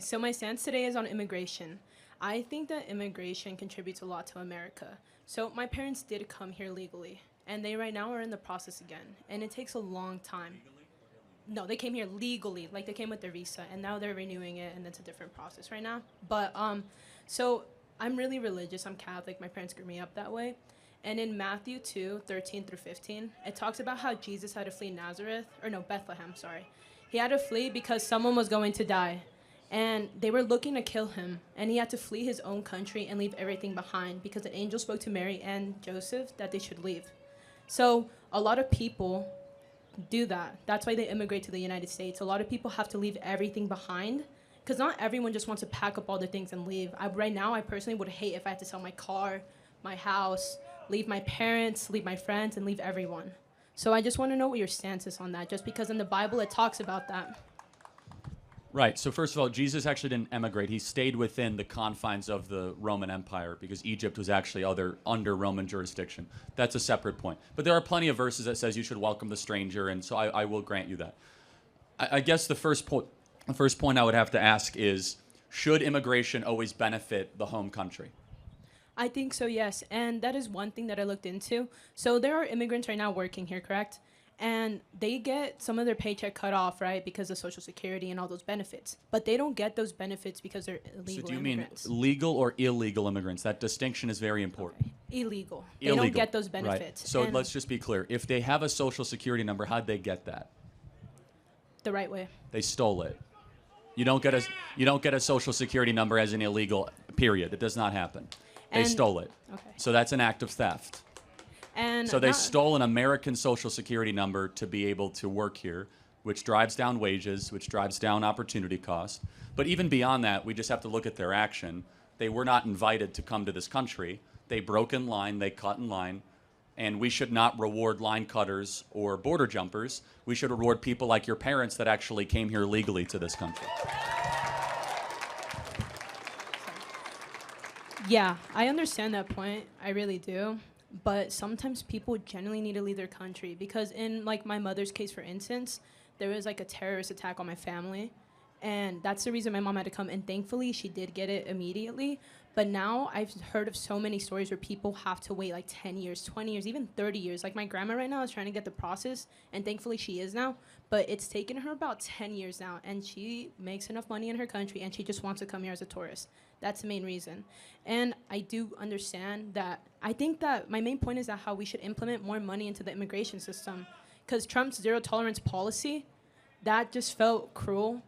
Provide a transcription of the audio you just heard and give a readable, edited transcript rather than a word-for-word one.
So my stance today is on immigration. I think that immigration contributes a lot to America. So my parents did come here legally, and they right now are in the process again, and it takes a long time. No, they came here legally, like they came with their visa, and now they're renewing it, and it's a different process right now. But so I'm really religious. I'm Catholic. My parents grew me up that way. And in Matthew 2:13 through 15, it talks about how Jesus had to flee Nazareth, or no, Bethlehem, sorry. He had to flee because someone was going to die. And they were looking to kill him. And he had to flee his own country and leave everything behind because an angel spoke to Mary and Joseph that they should leave. So a lot of people do that. That's why they immigrate to the United States. A lot of people have to leave everything behind because not everyone just wants to pack up all their things and leave. Right now, I personally would hate if I had to sell my car, my house, leave my parents, leave my friends, and leave everyone. So I just want to know what your stance is on that, just because in the Bible it talks about that. Right. So first of all, Jesus actually didn't emigrate. He stayed within the confines of the Roman Empire because Egypt was actually under Roman jurisdiction. That's a separate point. But there are plenty of verses that says you should welcome the stranger, and so I will grant you that. I guess the first point I would have to ask is, should immigration always benefit the home country? I think so, yes. And that is one thing that I looked into. So there are immigrants right now working here, correct? And they get some of their paycheck cut off, right, because of Social Security and all those benefits. But they don't get those benefits because they're illegal So do you immigrants. mean legal or illegal immigrants? That distinction is very important. Okay. Illegal. They Illegal. don't get those benefits. Right. So And let's just be clear. If they have a Social Security number, how'd they get that? the right way. They stole it. You don't get a Social Security number as an illegal, period. It does not happen. They And- stole it. Okay. So that's an act of theft. And So they not- stole an American Social Security number to be able to work here, which drives down wages, which drives down opportunity cost. But even beyond that, we just have to look at their action. They were not invited to come to this country. They broke in line, they cut in line, and we should not reward line cutters or border jumpers. We should reward people like your parents that actually came here legally to this country. Yeah, I understand that point. I really do. But sometimes people genuinely need to leave their country because in like my mother's case, for instance, there was like a terrorist attack on my family. And that's the reason my mom had to come. And thankfully, she did get it immediately. But now I've heard of so many stories where people have to wait like 10 years, 20 years, even 30 years. Like my grandma right now is trying to get the process, and thankfully she is now. But it's taken her about 10 years now, and she makes enough money in her country, and she just wants to come here as a tourist. That's the main reason. And I do understand that. I think that my main point is that how we should implement more money into the immigration system. Because Trump's zero tolerance policy, that just felt cruel.